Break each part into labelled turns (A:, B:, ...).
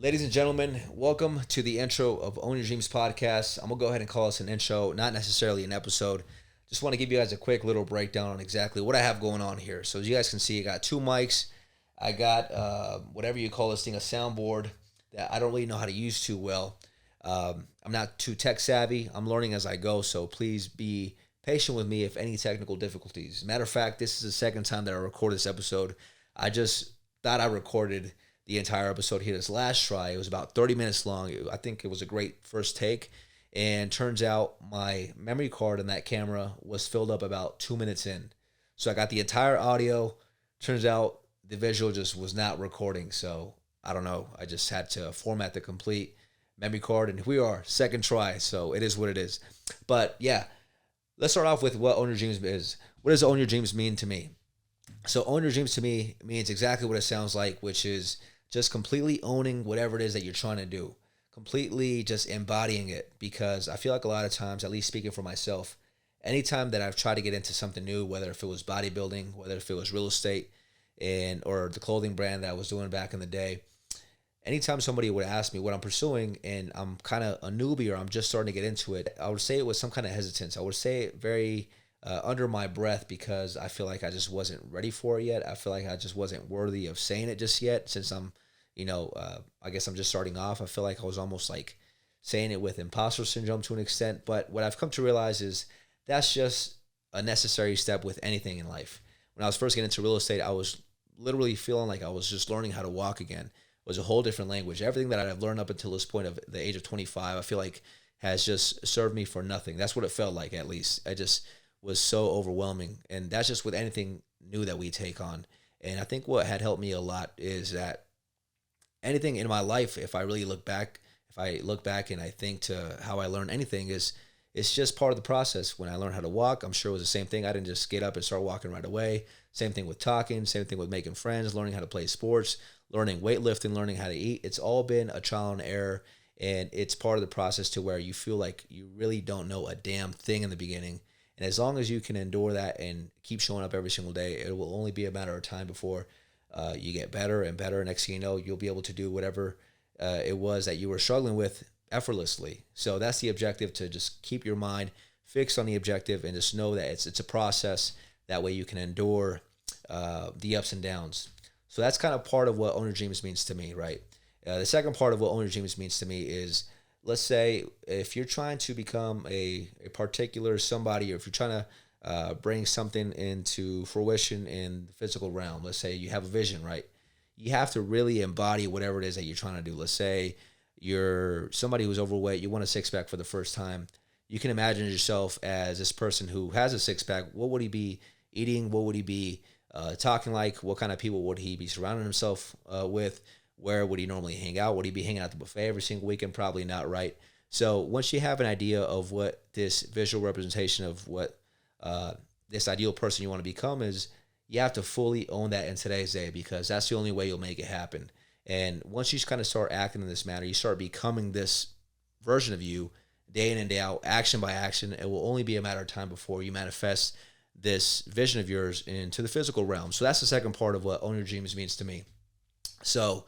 A: Ladies and gentlemen, welcome to the intro of Own Your Dreams podcast. I'm going to go ahead and call this an intro, not necessarily an episode. Just want to give you guys a quick little breakdown on exactly what I have going on here. So as you guys can see, I got two mics. I got whatever you call this thing, a soundboard that I don't really know how to use too well. I'm not too tech savvy. I'm learning as I go, so please be patient with me if any technical difficulties. Matter of fact, this is the second time that I record this episode. I just thought I recorded the entire episode here this last try. It was about 30 minutes long. I think it was a great first take. And turns out my memory card on that camera was filled up about 2 minutes in. So I got the entire audio. Turns out the visual just was not recording. So I don't know. I just had to format the complete memory card. And here we are, second try. So it is what it is. But yeah, let's start off with what Own Your Dreams is. What does Own Your Dreams mean to me? So Own Your Dreams to me means exactly what it sounds like, which is just completely owning whatever it is that you're trying to do, completely just embodying it. Because I feel like a lot of times, at least speaking for myself, anytime that I've tried to get into something new, whether if it was bodybuilding, whether if it was real estate, or the clothing brand that I was doing back in the day, anytime somebody would ask me what I'm pursuing and I'm kind of a newbie or I'm just starting to get into it, I would say it was some kind of hesitance. I would say it very under my breath because I feel like I just wasn't ready for it yet. I feel like I just wasn't worthy of saying it just yet since I guess I'm just starting off. I feel like I was almost like saying it with imposter syndrome to an extent. But what I've come to realize is that's just a necessary step with anything in life. When I was first getting into real estate, I was literally feeling like I was just learning how to walk again. It was a whole different language. Everything that I've learned up until this point of the age of 25, I feel like has just served me for nothing. That's what it felt like, at least. I just was so overwhelming. And that's just with anything new that we take on. And I think what had helped me a lot is that anything in my life, if I look back and I think to how I learned anything, is it's just part of the process. When I learned how to walk, I'm sure it was the same thing. I didn't just get up and start walking right away. Same thing with talking, same thing with making friends, learning how to play sports, learning weightlifting, learning how to eat. It's all been a trial and error. And it's part of the process to where you feel like you really don't know a damn thing in the beginning. And as long as you can endure that and keep showing up every single day, it will only be a matter of time before you get better and better. Next thing you know, you'll be able to do whatever it was that you were struggling with effortlessly. So that's the objective, to just keep your mind fixed on the objective and just know that it's a process. That way you can endure the ups and downs. So that's kind of part of what Own Your Dreams means to me, right? The second part of what Own Your Dreams means to me is, let's say if you're trying to become a particular somebody, or if you're trying to bring something into fruition in the physical realm, let's say you have a vision, right? You have to really embody whatever it is that you're trying to do. Let's say you're somebody who's overweight, you want a six-pack for the first time. You can imagine yourself as this person who has a six-pack. What would he be eating? What would he be talking like? What kind of people would he be surrounding himself with? Where would he normally hang out? Would he be hanging out at the buffet every single weekend? Probably not, right? So once you have an idea of what this visual representation of what this ideal person you want to become is, you have to fully own that in today's day, because that's the only way you'll make it happen. And once you kind of start acting in this manner, you start becoming this version of you day in and day out, action by action. It will only be a matter of time before you manifest this vision of yours into the physical realm. So that's the second part of what Own Your Dreams means to me. So,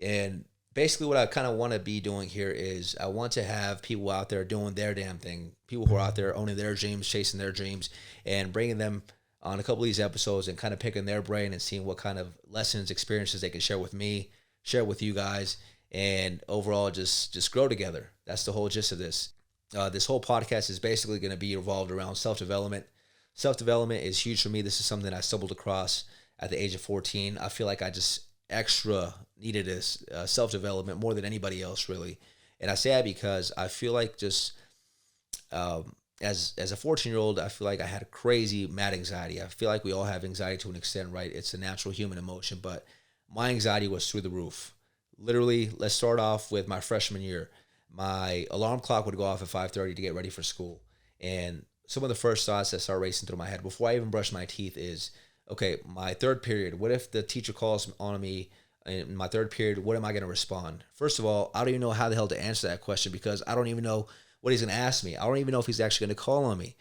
A: and basically what I kind of want to be doing here is I want to have people out there doing their damn thing, people who are out there owning their dreams, chasing their dreams, and bringing them on a couple of these episodes and kind of picking their brain and seeing what kind of lessons, experiences they can share with me, share with you guys, and overall just grow together. That's the whole gist of this. This whole podcast is basically going to be revolved around self-development. Self-development is huge for me. This is something I stumbled across at the age of 14. I feel like I just extra needed this self-development more than anybody else, really. And I say that because I feel like just as a 14-year-old, I feel like I had crazy mad anxiety. I feel like we all have anxiety to an extent, right? It's a natural human emotion, but my anxiety was through the roof. Literally, let's start off with my freshman year. My alarm clock would go off at 5:30 to get ready for school. And some of the first thoughts that start racing through my head before I even brush my teeth is, okay, my third period, what if the teacher calls on me in my third period? What am I going to respond? First of all, I don't even know how the hell to answer that question, because I don't even know what he's going to ask me. I don't even know if he's actually going to call on me.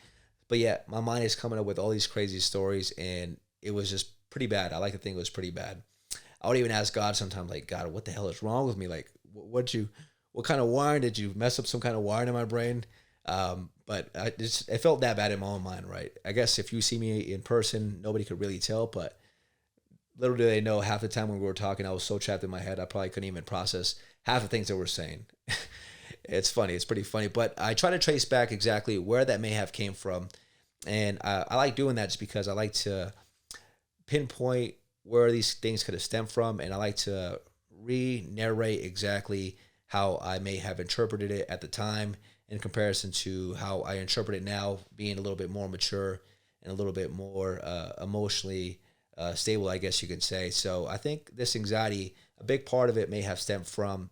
A: But yeah, my mind is coming up with all these crazy stories, and it was just pretty bad. I like to think it was pretty bad. I would even ask God sometimes, like, God, what the hell is wrong with me? Like, what kind of wiring did you mess up? Some kind of wiring in my brain? But it felt that bad in my own mind, right? I guess if you see me in person, nobody could really tell, but little do they know, half the time when we were talking, I was so trapped in my head, I probably couldn't even process half the things that we're saying. It's funny. It's pretty funny. But I try to trace back exactly where that may have came from. And I like doing that just because I like to pinpoint where these things could have stemmed from. And I like to re-narrate exactly how I may have interpreted it at the time in comparison to how I interpret it now, being a little bit more mature and a little bit more emotionally stable, I guess you could say. So I think this anxiety, a big part of it may have stemmed from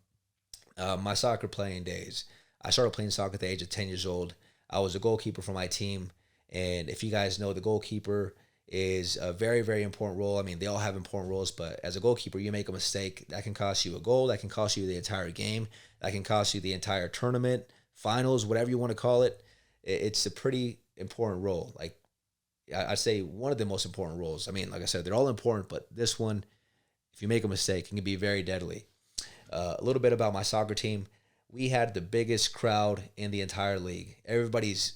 A: my soccer playing days. I started playing soccer at the age of 10 years old. I was a goalkeeper for my team. And if you guys know, the goalkeeper is a very, very important role. I mean, they all have important roles, but as a goalkeeper, you make a mistake, that can cost you a goal, that can cost you the entire game, that can cost you the entire tournament, finals, whatever you want to call it. It's a pretty important role. Like, I'd say one of the most important roles. I mean, like I said, they're all important, but this one, if you make a mistake, it can be very deadly. A little bit about my soccer team. We had the biggest crowd in the entire league. Everybody's,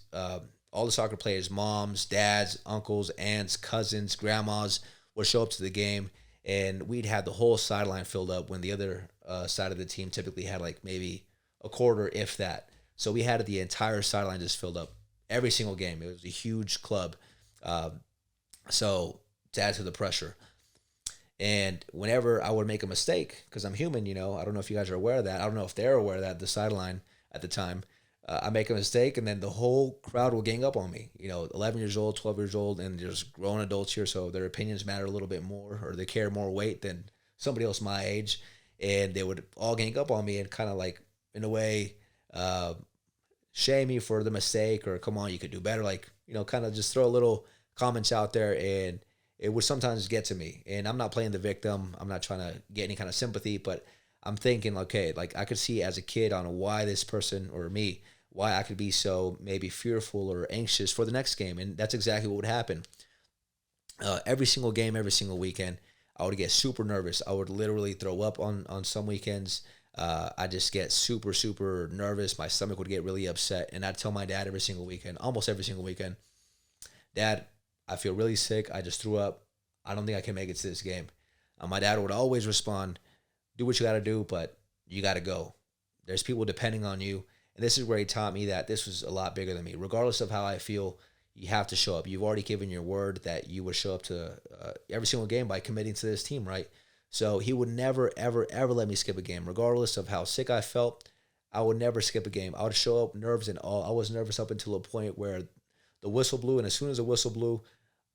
A: all the soccer players, moms, dads, uncles, aunts, cousins, grandmas would show up to the game, and we'd have the whole sideline filled up when the other side of the team typically had like maybe a quarter, if that. So we had the entire sideline just filled up every single game. It was a huge club. So to add to the pressure. And whenever I would make a mistake, because I'm human, I don't know if you guys are aware of that. I don't know if they're aware of that, the sideline at the time. I make a mistake, and then the whole crowd will gang up on me. 11 years old, 12 years old, and there's grown adults here, so their opinions matter a little bit more, or they carry more weight than somebody else my age. And they would all gang up on me and kind of like, in a way, shame me for the mistake, or come on, you could do better. Like, kind of just throw a little comments out there, and it would sometimes get to me. And I'm not playing the victim. I'm not trying to get any kind of sympathy, but I'm thinking, okay, like I could see as a kid on why this person or me, why I could be so maybe fearful or anxious for the next game. And that's exactly what would happen. Every single game, every single weekend, I would get super nervous. I would literally throw up on some weekends. I just get super, super nervous. My stomach would get really upset. And I'd tell my dad every single weekend, almost every single weekend, Dad, I feel really sick. I just threw up. I don't think I can make it to this game. My dad would always respond, do what you got to do, but you got to go. There's people depending on you. And this is where he taught me that this was a lot bigger than me. Regardless of how I feel, you have to show up. You've already given your word that you would show up to every single game by committing to this team, right? So he would never, ever, ever let me skip a game. Regardless of how sick I felt, I would never skip a game. I would show up nerves and all. I was nervous up until a point where the whistle blew, and as soon as the whistle blew,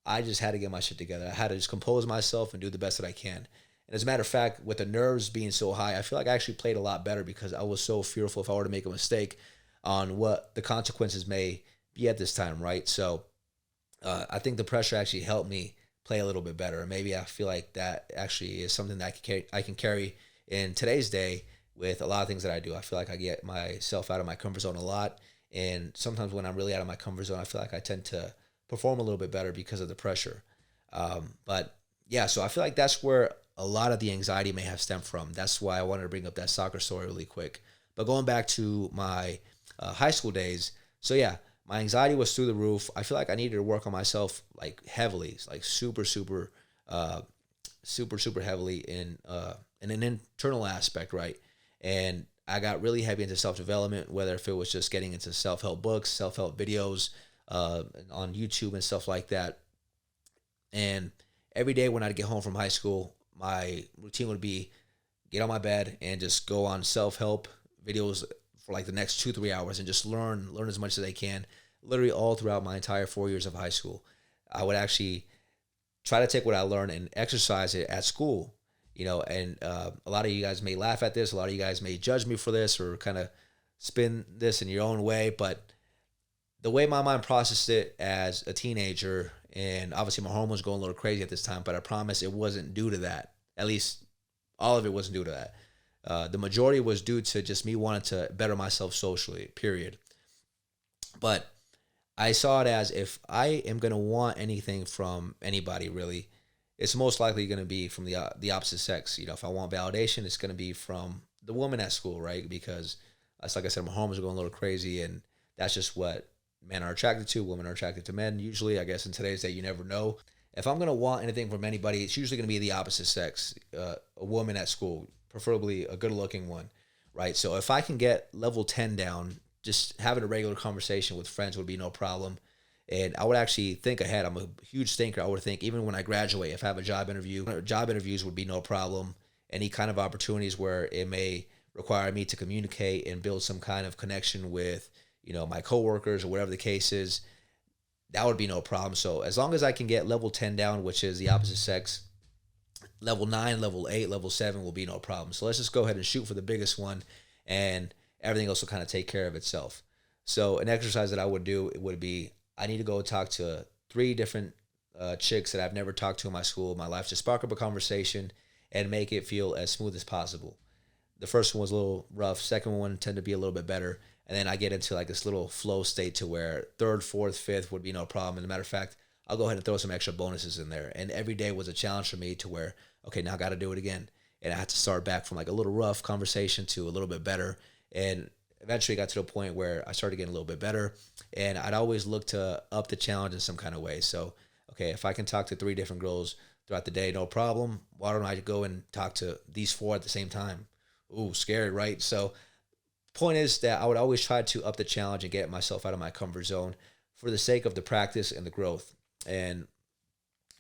A: I just had to get my shit together. I had to just compose myself and do the best that I can. And as a matter of fact, with the nerves being so high, I feel like I actually played a lot better because I was so fearful if I were to make a mistake on what the consequences may be at this time, right? So I think the pressure actually helped me play a little bit better. And maybe I feel like that actually is something that I can carry in today's day with a lot of things that I do. I feel like I get myself out of my comfort zone a lot. And sometimes when I'm really out of my comfort zone, I feel like I tend to perform a little bit better because of the pressure. But yeah, so I feel like that's where a lot of the anxiety may have stemmed from. That's why I wanted to bring up that soccer story really quick. But going back to my high school days, so yeah, my anxiety was through the roof. I feel like I needed to work on myself like heavily, like super, super, super heavily in an internal aspect, right? And I got really heavy into self-development, whether if it was just getting into self-help books, self-help videos on YouTube and stuff like that. And every day when I'd get home from high school, my routine would be get on my bed and just go on self-help videos for like the next 2-3 hours and just learn as much as I can, literally all throughout my entire 4 years of high school. I would actually try to take what I learned and exercise it at school. And a lot of you guys may laugh at this. A lot of you guys may judge me for this or kind of spin this in your own way. But the way my mind processed it as a teenager, and obviously my hormones going a little crazy at this time, but I promise it wasn't due to that. At least all of it wasn't due to that. The majority was due to just me wanting to better myself socially, period. But I saw it as if I am going to want anything from anybody, really, it's most likely going to be from the opposite sex. You know, if I want validation, it's going to be from the woman at school, right? Because it's like I said, my hormones are going a little crazy, and that's just what men are attracted to. Women are attracted to men. Usually, I guess in today's day, you never know. If I'm going to want anything from anybody, it's usually going to be the opposite sex, a woman at school, preferably a good-looking one, right? So if I can get level 10 down, just having a regular conversation with friends would be no problem. And I would actually think ahead. I'm a huge thinker. I would think even when I graduate, if I have a job interview, job interviews would be no problem. Any kind of opportunities where it may require me to communicate and build some kind of connection with, my coworkers or whatever the case is, that would be no problem. So as long as I can get level 10 down, which is the opposite sex, level 9, level 8, level 7 will be no problem. So let's just go ahead and shoot for the biggest one, and everything else will kind of take care of itself. So an exercise that I would do would be, I need to go talk to 3 different chicks that I've never talked to in my school, in my life, to spark up a conversation and make it feel as smooth as possible. The first one was a little rough. Second one tended to be a little bit better. And then I get into like this little flow state to where 3rd, 4th, 5th would be no problem. And as a matter of fact, I'll go ahead and throw some extra bonuses in there. And every day was a challenge for me to where, okay, now I got to do it again. And I had to start back from like a little rough conversation to a little bit better. And eventually got to the point where I started getting a little bit better. And I'd always look to up the challenge in some kind of way. So, okay, if I can talk to 3 different girls throughout the day, no problem. Why don't I go and talk to these 4 at the same time? Ooh, scary, right? So point is that I would always try to up the challenge and get myself out of my comfort zone for the sake of the practice and the growth. And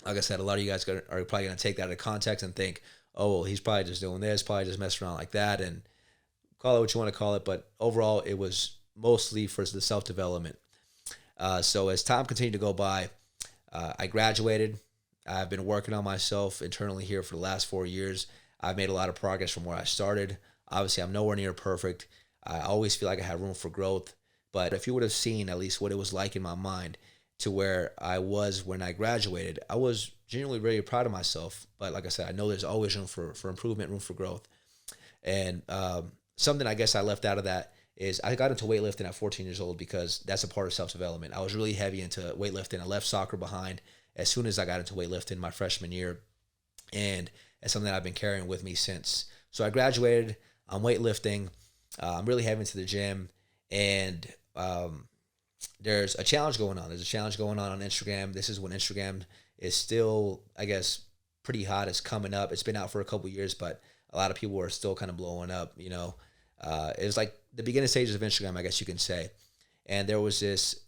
A: like I said, a lot of you guys are probably going to take that out of context and think, oh, well, he's probably just doing this, probably just messing around like that, and call it what you want to call it. But overall, it was mostly for the self-development. So as time continued to go by, I graduated. I've been working on myself internally here for the last 4 years. I've made a lot of progress from where I started. Obviously, I'm nowhere near perfect. I always feel like I have room for growth. But if you would have seen at least what it was like in my mind to where I was when I graduated, I was genuinely very proud of myself. But like I said, I know there's always room for improvement, room for growth. And something I guess I left out of that is I got into weightlifting at 14 years old because that's a part of self-development. I was really heavy into weightlifting. I left soccer behind as soon as I got into weightlifting my freshman year. And it's something that I've been carrying with me since. So I graduated. I'm weightlifting. I'm really heavy into the gym. And there's a challenge going on. There's a challenge going on Instagram. This is when Instagram is still, I guess, pretty hot. It's coming up. It's been out for a couple years, but a lot of people are still kind of blowing up, It was like the beginning stages of Instagram, I guess you can say. And there was this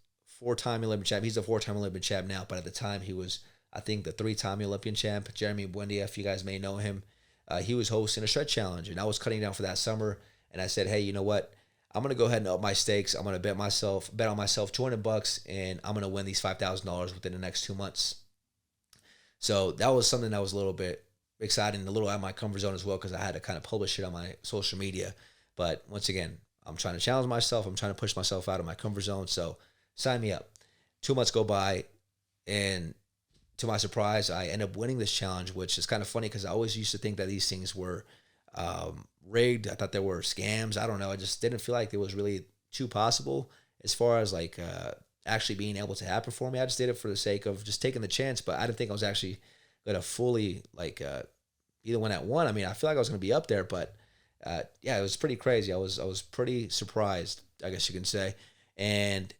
A: 4-time Olympic champ. He's a 4-time Olympic champ now, but at the time he was, I think, the 3-time Olympian champ, Jeremy Buendia, if you guys may know him. He was hosting a stretch challenge, and I was cutting down for that summer. And I said, hey, you know what? I'm going to go ahead and up my stakes. I'm going to bet on myself $200, and I'm going to win these $5,000 within the next 2 months. So that was something that was a little bit exciting, a little out of my comfort zone as well, because I had to kind of publish it on my social media. But once again, I'm trying to challenge myself. I'm trying to push myself out of my comfort zone. So sign me up. 2 months go by, and to my surprise, I end up winning this challenge, which is kind of funny because I always used to think that these things were rigged. I thought there were scams. I don't know. I just didn't feel like it was really too possible as far as like actually being able to happen for me. I just did it for the sake of just taking the chance, but I didn't think I was actually going to fully like either one at one. I mean, I feel like I was going to be up there, but yeah, it was pretty crazy. I was pretty surprised, I guess you can say. And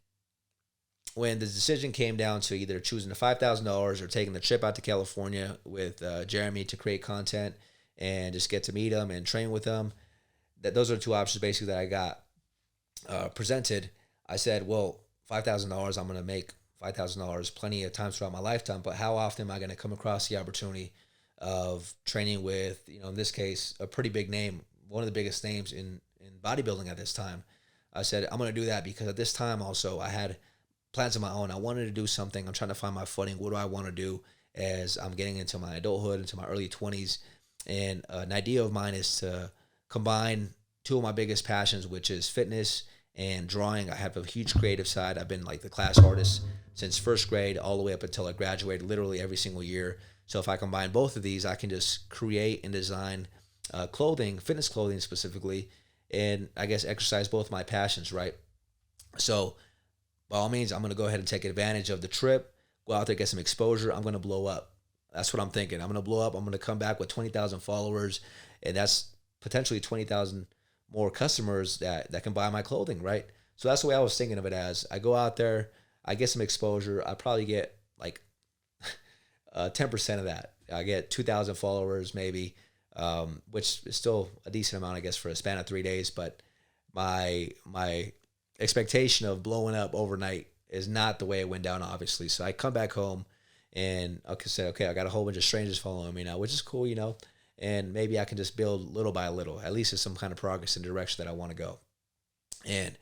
A: when the decision came down to either choosing the $5,000 or taking the trip out to California with Jeremy to create content and just get to meet him and train with him, those are the 2 options basically that I got presented. I said, well, $5,000, I'm going to make $5,000 plenty of times throughout my lifetime, but how often am I going to come across the opportunity of training with, in this case, a pretty big name, one of the biggest names in bodybuilding at this time? I said, I'm going to do that because at this time also I had plans of my own. I wanted to do something. I'm trying to find my footing. What do I want to do as I'm getting into my adulthood, into my early 20s? And an idea of mine is to combine 2 of my biggest passions, which is fitness and drawing. I have a huge creative side. I've been like the class artist since 1st grade all the way up until I graduated, literally every single year. So if I combine both of these, I can just create and design clothing, fitness clothing specifically, and I guess exercise both my passions, right? So by all means, I'm going to go ahead and take advantage of the trip, go out there, get some exposure. I'm going to blow up. That's what I'm thinking. I'm gonna blow up. I'm gonna come back with 20,000 followers, and that's potentially 20,000 more customers that can buy my clothing, right? So that's the way I was thinking of it as. I go out there, I get some exposure. I probably get like 10% of that. I get 2,000 followers maybe, which is still a decent amount, I guess, for a span of 3 days. But my expectation of blowing up overnight is not the way it went down, obviously. So I come back home and I said, okay, I got a whole bunch of strangers following me now, which is cool, and maybe I can just build little by little. At least it's some kind of progress in the direction that I want to go. And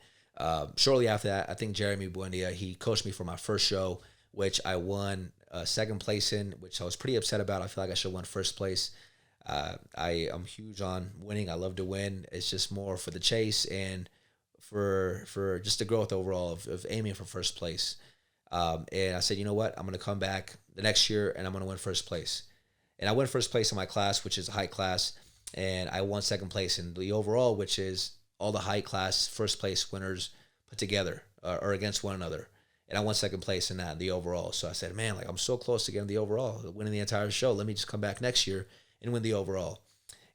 A: shortly after that, I think Jeremy Buendia, he coached me for my first show, which I won second place in, which I was pretty upset about. I feel like I should have won first place. I am huge on winning. I love to win. It's just more for the chase and for just the growth overall of aiming for first place. And I said, you know what? I'm going to come back the next year and I'm going to win first place. And I won first place in my class, which is a height class, and I won second place in the overall, which is all the height class first place winners put together or against one another. And I won second place in that, the overall. So I said, man, like I'm so close to getting the overall, winning the entire show. Let me just come back next year and win the overall.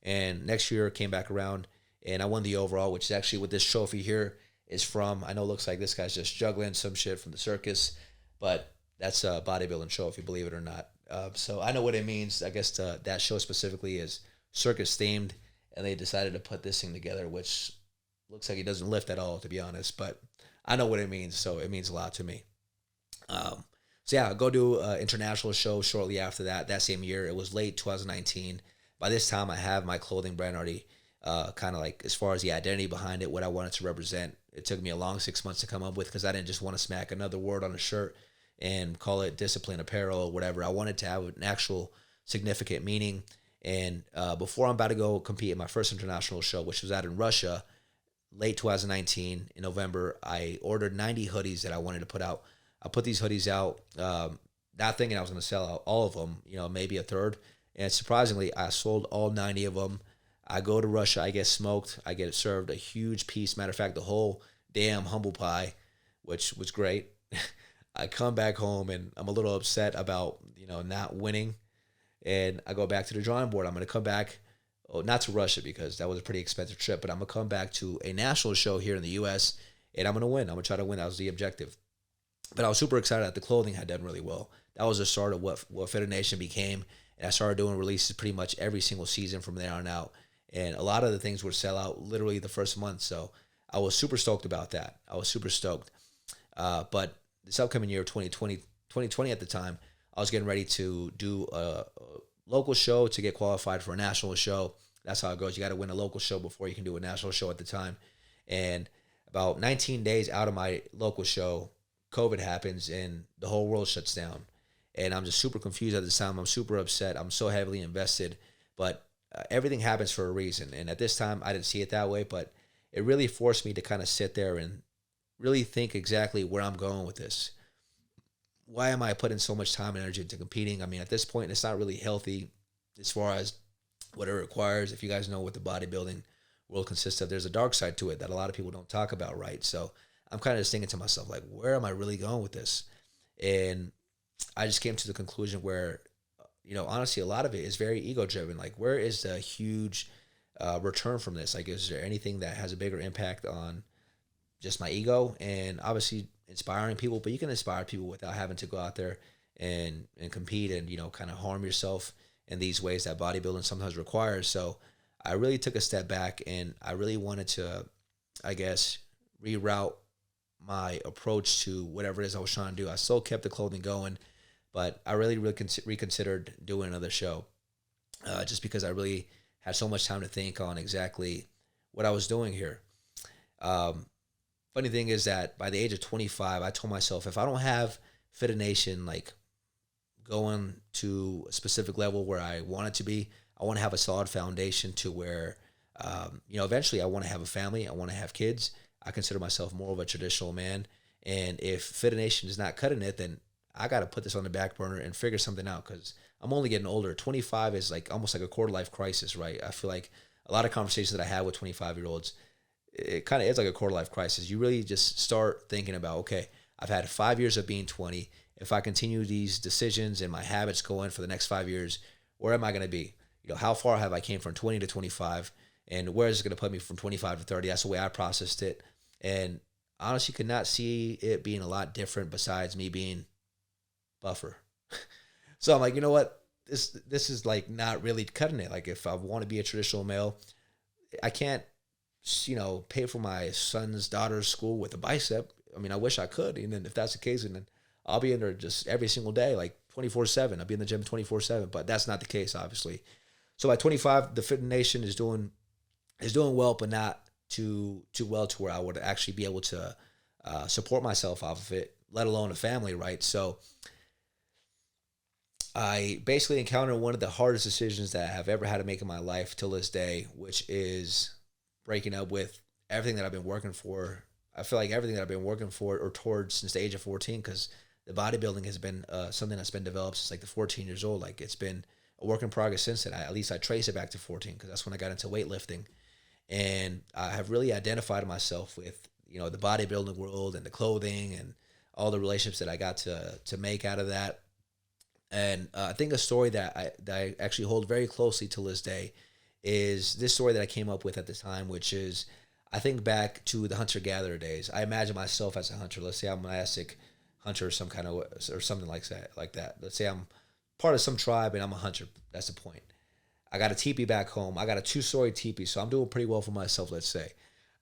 A: And next year came back around and I won the overall, which is actually what this trophy here is from. I know it looks like this guy's just juggling some shit from the circus, but that's a bodybuilding show, if you believe it or not. So I know what it means. I guess that show specifically is circus themed, and they decided to put this thing together, which looks like it doesn't lift at all, to be honest. But I know what it means, so it means a lot to me. So yeah, I'll go do an international show shortly after that. That same year, it was late 2019. By this time, I have my clothing brand already, kind of like as far as the identity behind it, what I wanted to represent. It took me a long 6 months to come up with because I didn't just want to smack another word on a shirt and call it discipline apparel or whatever. I wanted to have an actual significant meaning. And before I'm about to go compete in my first international show, which was out in Russia, late 2019 in November, I ordered 90 hoodies that I wanted to put out. I put these hoodies out, not thinking I was going to sell out all of them, maybe a third. And surprisingly, I sold all 90 of them. I go to Russia, I get smoked, I get served a huge piece. Matter of fact, the whole damn humble pie, which was great. I come back home and I'm a little upset about, not winning. And I go back to the drawing board. I'm going to come back, not to Russia because that was a pretty expensive trip, but I'm going to come back to a national show here in the U.S. and I'm going to win. I'm going to try to win. That was the objective. But I was super excited that the clothing had done really well. That was the start of what Fitter Nation became. And I started doing releases pretty much every single season from there on out. And a lot of the things would sell out literally the first month. So I was super stoked about that. I was super stoked. But this upcoming year, 2020 at the time, I was getting ready to do a local show to get qualified for a national show. That's how it goes. You got to win a local show before you can do a national show at the time. And about 19 days out of my local show, COVID happens and the whole world shuts down. And I'm just super confused at this time. I'm super upset. I'm so heavily invested. But everything happens for a reason. And at this time, I didn't see it that way. But it really forced me to kind of sit there and really think exactly where I'm going with this. Why am I putting so much time and energy into competing? I mean, at this point, it's not really healthy as far as what it requires. If you guys know what the bodybuilding world consists of, there's a dark side to it that a lot of people don't talk about, right? So I'm kind of just thinking to myself, like, where am I really going with this? And I just came to the conclusion where, honestly, a lot of it is very ego-driven. Like, where is the huge return from this? Like, is there anything that has a bigger impact on just my ego? And obviously inspiring people, but you can inspire people without having to go out there and compete and, kind of harm yourself in these ways that bodybuilding sometimes requires. So I really took a step back and I really wanted to, I guess, reroute my approach to whatever it is I was trying to do. I still kept the clothing going, but I really reconsidered doing another show just because I really had so much time to think on exactly what I was doing here. Funny thing is that by the age of 25, I told myself, if I don't have Fitter Nation like going to a specific level where I want it to be, I want to have a solid foundation to where, eventually I want to have a family. I want to have kids. I consider myself more of a traditional man. And if Fitter Nation is not cutting it, then I got to put this on the back burner and figure something out because I'm only getting older. 25 is like almost like a quarter life crisis, right? I feel like a lot of conversations that I have with 25-year-olds, it kind of is like a quarter life crisis. You really just start thinking about, okay, I've had 5 years of being 20. if I continue these decisions and my habits going for the next 5 years, where am I going to be? How far have I came from 20 to 25, and where is it going to put me from 25 to 30? That's the way I processed it. And honestly, could not see it being a lot different besides me being buffer. So I'm like, you know what? This is like not really cutting it. Like if I want to be a traditional male, I can't, pay for my son's daughter's school with a bicep. I mean, I wish I could. And then if that's the case, then I'll be in there just every single day, like 24/7. I'll be in the gym 24/7, but that's not the case, obviously. So by 25, the Fit Nation is doing well, but not too well to where I would actually be able to support myself off of it, let alone a family, right? So I basically encountered one of the hardest decisions that I have ever had to make in my life till this day, which is breaking up with everything that I've been working for. I feel like everything that I've been working for or towards since the age of 14, because the bodybuilding has been something that's been developed since like the 14 years old. Like it's been a work in progress since then. At least I trace it back to 14 because that's when I got into weightlifting. And I have really identified myself with, the bodybuilding world and the clothing and all the relationships that I got to make out of that. And I think a story that I actually hold very closely to this day is this story that I came up with at the time, which is I think back to the hunter-gatherer days. I imagine myself as a hunter. Let's say I'm an monastic hunter or something like that. Let's say I'm part of some tribe and I'm a hunter. That's the point. I got a teepee back home. I got a 2-story teepee, so I'm doing pretty well for myself, let's say.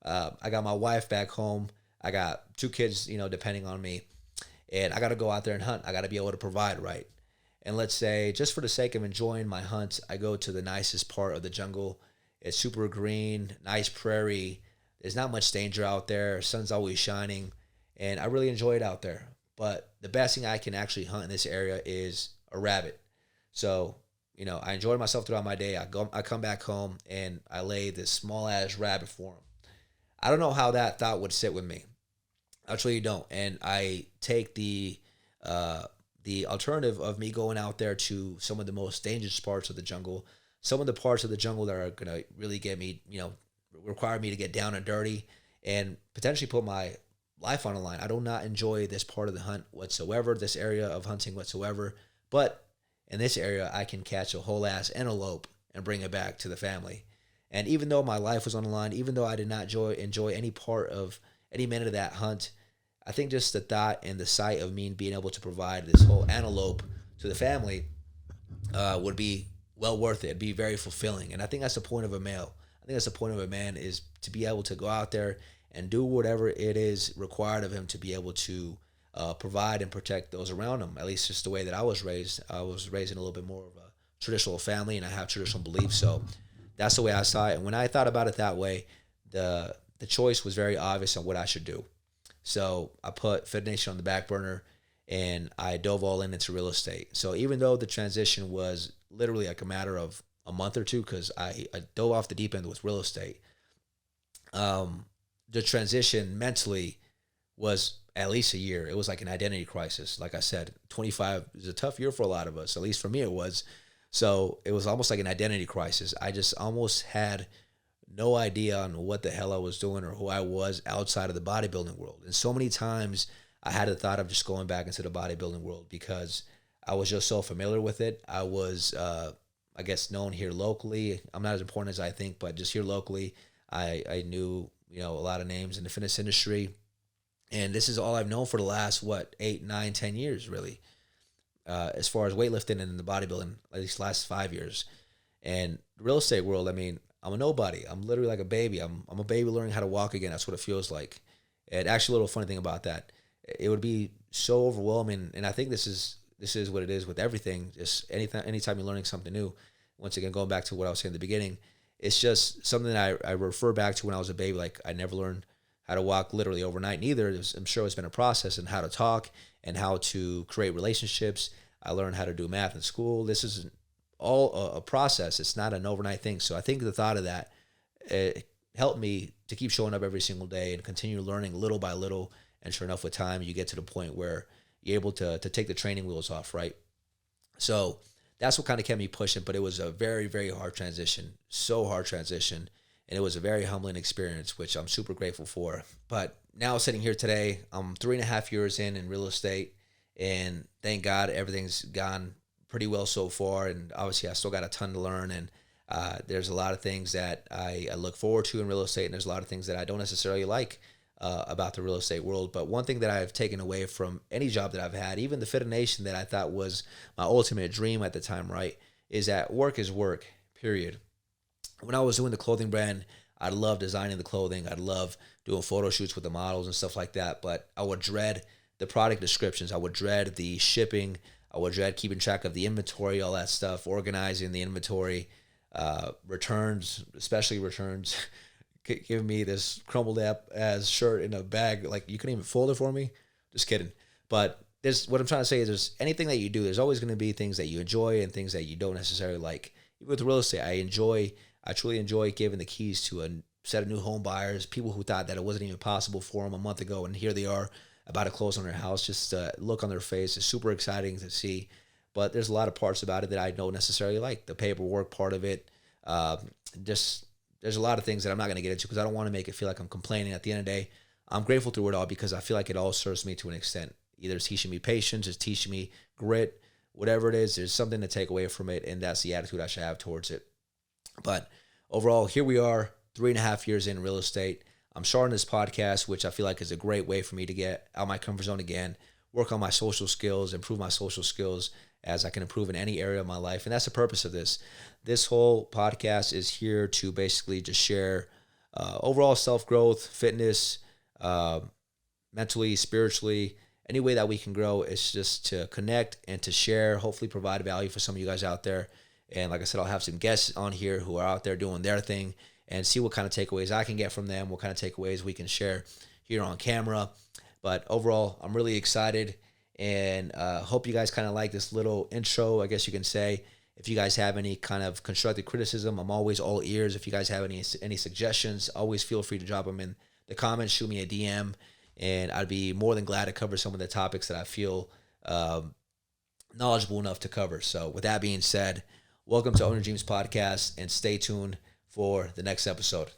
A: I got my wife back home. I got 2 kids, depending on me. And I got to go out there and hunt. I got to be able to provide, right? And let's say, just for the sake of enjoying my hunt, I go to the nicest part of the jungle. It's super green, nice prairie. There's not much danger out there. Sun's always shining. And I really enjoy it out there. But the best thing I can actually hunt in this area is a rabbit. So, I enjoyed myself throughout my day. I come back home and I lay this small ass rabbit for him. I don't know how that thought would sit with me. I truly don't. And I take the alternative of me going out there to some of the most dangerous parts of the jungle, some of the parts of the jungle that are going to really get me, require me to get down and dirty and potentially put my life on the line. I do not enjoy this part of the hunt whatsoever, this area of hunting whatsoever. But in this area, I can catch a whole ass antelope and bring it back to the family. And even though my life was on the line, even though I did not enjoy any part of any minute of that hunt, I think just the thought and the sight of me being able to provide this whole antelope to the family would be well worth it. It'd be very fulfilling. And I think that's the point of a male. I think that's the point of a man, is to be able to go out there and do whatever it is required of him to be able to provide and protect those around him. At least just the way that I was raised. I was raised in a little bit more of a traditional family, and I have traditional beliefs. So that's the way I saw it. And when I thought about it that way, the choice was very obvious on what I should do. So I put Fit Nation on the back burner, and I dove all into real estate. So even though the transition was literally like a matter of a month or two, because I dove off the deep end with real estate, the transition mentally was at least a year. It was like an identity crisis. Like I said, 25 is a tough year for a lot of us. At least for me, it was. So it was almost like an identity crisis. I just almost had no idea on what the hell I was doing or who I was outside of the bodybuilding world. And so many times I had the thought of just going back into the bodybuilding world because I was just so familiar with it. I was, I guess, known here locally. I'm not as important as I think, but just here locally, I knew, a lot of names in the fitness industry. And this is all I've known for the last, 8, 9, 10 years, really, as far as weightlifting and in the bodybuilding, at least last 5 years. And the real estate world, I mean, I'm a nobody. I'm literally like a baby. I'm a baby learning how to walk again. That's what it feels like. And actually, a little funny thing about that, it would be so overwhelming. And I think this is what it is with everything. Just anytime you're learning something new. Once again, going back to what I was saying in the beginning, it's just something that I refer back to when I was a baby. Like I never learned how to walk literally overnight. Neither. I'm sure it's been a process and how to talk and how to create relationships. I learned how to do math in school. This is all a process. It's not an overnight thing. So I think the thought of that helped me to keep showing up every single day and continue learning little by little. And sure enough, with time, you get to the point where you're able to take the training wheels off, right? So that's what kind of kept me pushing. But it was a very, very hard transition. So hard transition. And it was a very humbling experience, which I'm super grateful for. But now sitting here today, I'm 3.5 years in real estate. And thank God everything's gone pretty well so far. And obviously, I still got a ton to learn. And there's a lot of things that I look forward to in real estate, and there's a lot of things that I don't necessarily like about the real estate world. But one thing that I've taken away from any job that I've had, even the Fit Nation that I thought was my ultimate dream at the time, right, is that work is work, period. When I was doing the clothing brand, I love designing the clothing. I'd love doing photo shoots with the models and stuff like that. But I would dread the product descriptions. I would dread the shipping. I would dread keeping track of the inventory, all that stuff, organizing the inventory, returns, especially returns. Giving me this crumbled up as shirt in a bag, like you couldn't even fold it for me. Just kidding. But there's what I'm trying to say is there's anything that you do, there's always going to be things that you enjoy and things that you don't necessarily like. Even with real estate, I truly enjoy giving the keys to a set of new home buyers, people who thought that it wasn't even possible for them a month ago, and here they are about to close on their house. Just the look on their face is super exciting to see. But there's a lot of parts about it that I don't necessarily like. The paperwork part of it, just there's a lot of things that I'm not going to get into because I don't want to make it feel like I'm complaining. At the end of the day, I'm grateful through it all because I feel like it all serves me to an extent. Either it's teaching me patience, it's teaching me grit, whatever it is, there's something to take away from it, and that's the attitude I should have towards it. But overall, here we are, 3.5 years in real estate. I'm starting this podcast, which I feel like is a great way for me to get out of my comfort zone again, work on my social skills, improve my social skills as I can improve in any area of my life. And that's the purpose of this. This whole podcast is here to basically just share overall self-growth, fitness, mentally, spiritually, any way that we can grow. It's just to connect and to share, hopefully provide value for some of you guys out there. And like I said, I'll have some guests on here who are out there doing their thing and see what kind of takeaways I can get from them, what kind of takeaways we can share here on camera. But overall, I'm really excited and hope you guys kind of like this little intro, I guess you can say. If you guys have any kind of constructive criticism, I'm always all ears. If you guys have any suggestions, always feel free to drop them in the comments, shoot me a DM, and I'd be more than glad to cover some of the topics that I feel knowledgeable enough to cover. So with that being said, welcome to Owner Dreamz Podcast, and stay tuned for the next episode.